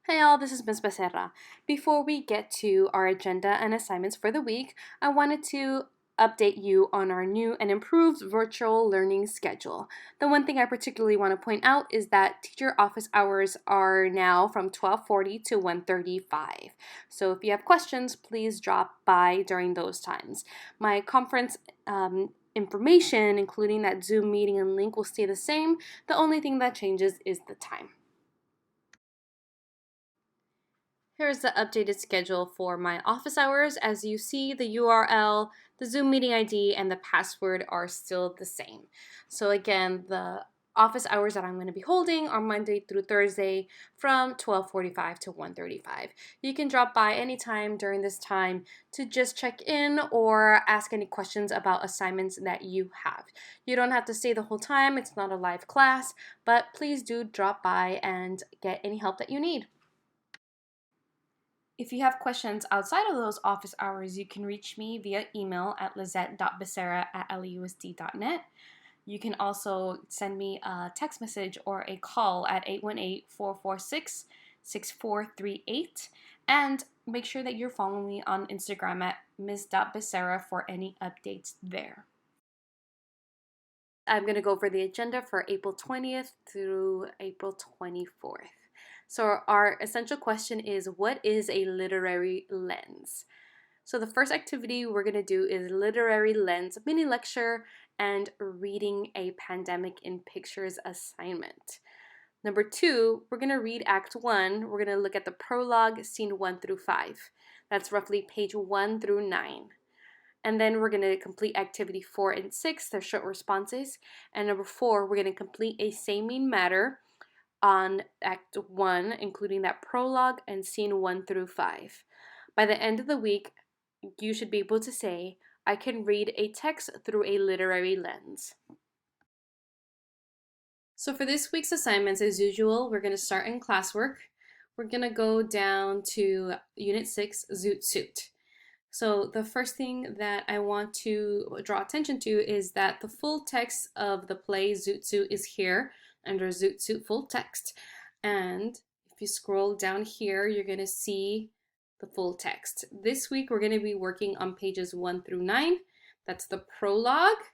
Hey all, this is Ms. Becerra. Before we get to our agenda and assignments for the week, I wanted to update you on our new and improved virtual learning schedule. The one thing I particularly want to point out is that teacher office hours are now from 12:40 to 1:35. So if you have questions, please drop by during those times. My conference information, including that Zoom meeting and link, will stay the same. The only thing that changes is the time. Here's the updated schedule for my office hours. As you see, the URL, the Zoom meeting ID, and the password are still the same. So again, the office hours that I'm going to be holding are Monday through Thursday from 12:45 to 1:35. You can drop by anytime during this time to just check in or ask any questions about assignments that you have. You don't have to stay the whole time. It's not a live class, but please do drop by and get any help that you need. If you have questions outside of those office hours, you can reach me via email at lizette.becerra@leusd.net. You can also send me a text message or a call at 818-446-6438. And make sure that you're following me on Instagram at ms.becerra for any updates there. I'm going to go over the agenda for April 20th through April 24th. So our essential question is, what is a literary lens? So the first activity we're going to do is literary lens mini lecture and reading a pandemic in pictures assignment. Number 2, we're going to read Act 1. We're going to look at the prologue, scene 1 through 5. That's roughly page 1 through 9. And then we're going to complete activity 4 and 6, they're short responses. And number 4, we're going to complete a Say Mean Matter on Act 1, including that prologue and scene 1 through 5. By the end of the week, you should be able to say, I can read a text through a literary lens. So for this week's assignments, as usual, we're going to start in classwork. We're going to go down to Unit 6, Zoot Suit. So the first thing that I want to draw attention to is that the full text of the play Zoot Suit is here under Zoot Suit full text. And if you scroll down here, you're going to see the full text. This week, we're going to be working on pages 1 through 9. That's the prologue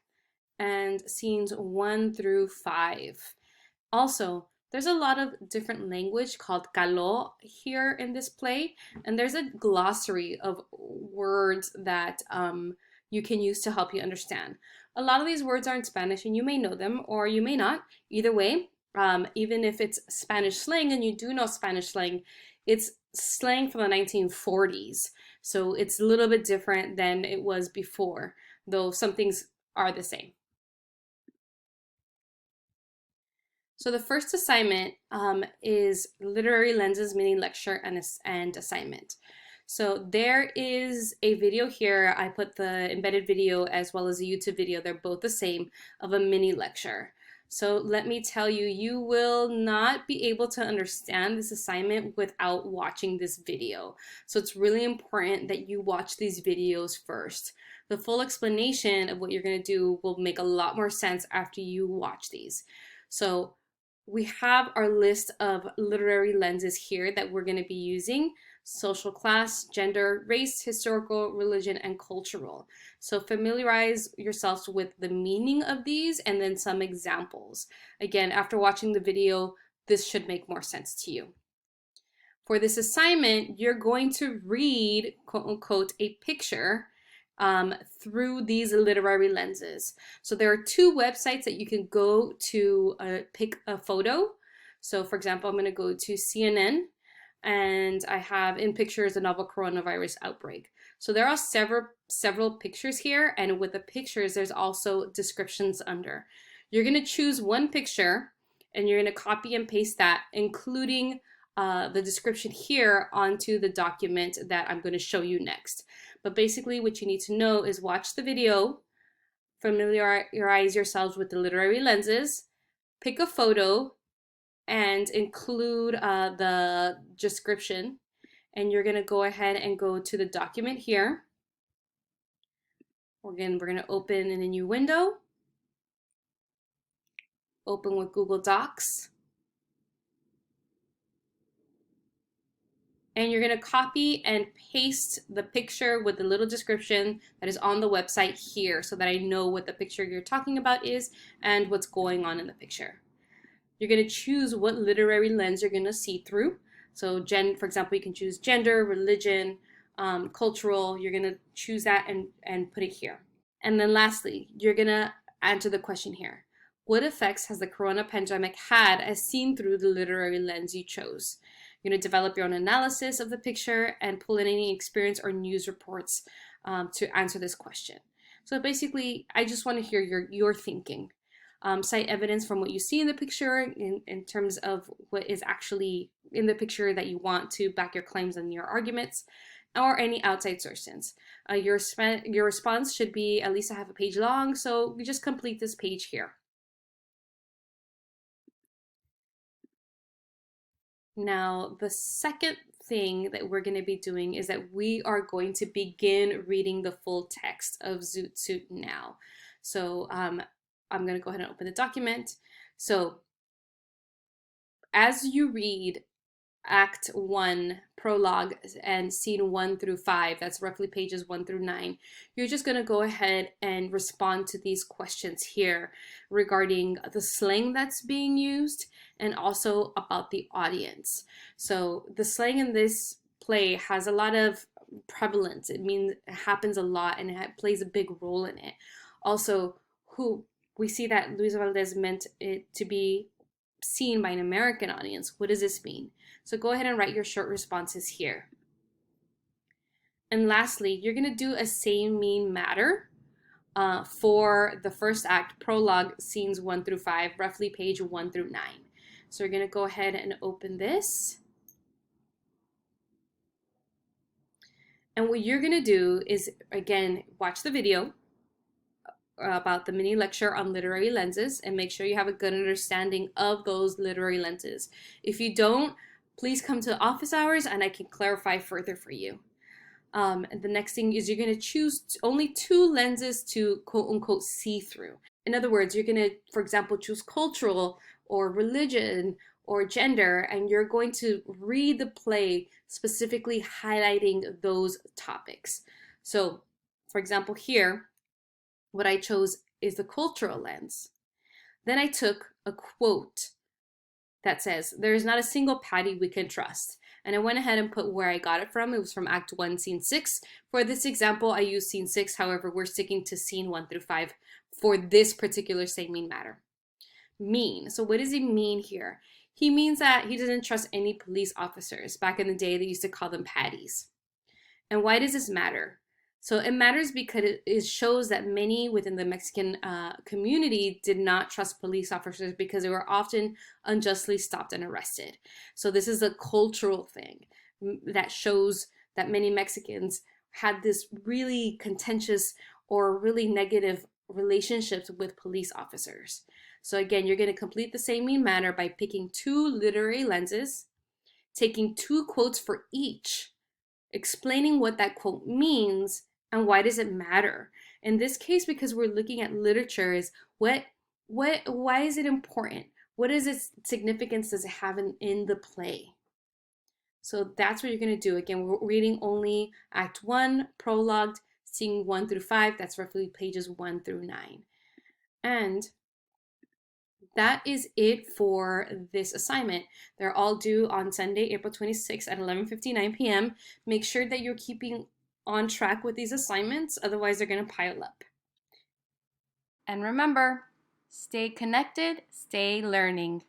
and scenes 1 through 5. Also, there's a lot of different language called caló here in this play, and there's a glossary of words that you can use to help you understand. A lot of these words are in Spanish, and you may know them or you may not. Either way, even if it's Spanish slang and you do know Spanish slang, it's slang from the 1940s. So it's a little bit different than it was before, though some things are the same. So the first assignment is Literary Lenses mini lecture and assignment. So there is a video here. I put the embedded video as well as a YouTube video. They're both the same, of a mini lecture. So let me tell you, you will not be able to understand this assignment without watching this video. So it's really important that you watch these videos first. The full explanation of what you're going to do will make a lot more sense after you watch these. So we have our list of literary lenses here that we're going to be using: social class, gender, race, historical, religion, and cultural. So familiarize yourselves with the meaning of these and then some examples. Again, after watching the video, this should make more sense to you. For this assignment, you're going to read, quote unquote, a picture through these literary lenses. So there are 2 websites that you can go to pick a photo. So for example, I'm going to go to CNN, and I have in pictures the novel coronavirus outbreak. So there are several pictures here, and with the pictures, there's also descriptions under. You're going to choose one picture, and you're going to copy and paste that, including the description here, onto the document that I'm going to show you next. But basically what you need to know is watch the video, familiarize yourselves with the literary lenses, pick a photo, and include the description. And you're going to go ahead and go to the document here. Again, we're going to open in a new window. open with Google Docs. And you're going to copy and paste the picture with the little description that is on the website here so that I know what the picture you're talking about is and what's going on in the picture. You're going to choose what literary lens you're going to see through. So, for example, you can choose gender, religion, cultural. You're going to choose that and put it here. And then lastly, you're going to answer the question here. What effects has the corona pandemic had as seen through the literary lens you chose? You're going to develop your own analysis of the picture and pull in any experience or news reports to answer this question. So basically, I just want to hear your thinking. Cite evidence from what you see in the picture in terms of what is actually in the picture that you want to back your claims and your arguments, or any outside sources. Your response should be at least a half a page long, so we just complete this page here. Now, the second thing that we're going to be doing is that we are going to begin reading the full text of Zoot Suit now. So I'm going to go ahead and open the document. So as you read Act 1, Prologue, and Scene 1 through 5, that's roughly pages 1 through 9, you're just going to go ahead and respond to these questions here regarding the slang that's being used and also about the audience. So the slang in this play has a lot of prevalence. It means it happens a lot and it plays a big role in it. Also, who we see that Luis Valdez meant it to be seen by an American audience. What does this mean? So go ahead and write your short responses here. And lastly, you're going to do a same mean matter for the first act, prologue, scenes 1 through 5, roughly page 1 through 9. So we're going to go ahead and open this. And what you're going to do is, again, watch the video about the mini lecture on literary lenses and make sure you have a good understanding of those literary lenses. If you don't, please come to office hours and I can clarify further for you. And the next thing is you're going to choose only 2 lenses to quote unquote see through. In other words, you're going to, for example, choose cultural or religion or gender, and you're going to read the play specifically highlighting those topics. So, for example, here, what I chose is the cultural lens. Then I took a quote that says, "There is not a single Patty we can trust." And I went ahead and put where I got it from. It was from Act 1, Scene 6. For this example, I used Scene 6. However, we're sticking to Scene 1 through 5 for this particular same mean matter. Mean. So what does he mean here? He means that he doesn't trust any police officers. Back in the day, they used to call them Patties. And why does this matter? So it matters because it shows that many within the Mexican community did not trust police officers because they were often unjustly stopped and arrested. So this is a cultural thing that shows that many Mexicans had this really contentious or really negative relationships with police officers. So again, you're going to complete the same mean manner by picking 2 literary lenses, taking 2 quotes for each, explaining what that quote means and why does it matter. In this case, because we're looking at literature, is why is it important? What is its significance does it have in the play? So that's what you're going to do. Again, we're reading only Act 1, prologue, Scene 1 through 5. That's roughly pages 1 through 9. And that is it for this assignment. They're all due on Sunday, April 26th at 11:59 p.m. Make sure that you're keeping on track with these assignments, otherwise they're going to pile up. And remember, stay connected, stay learning.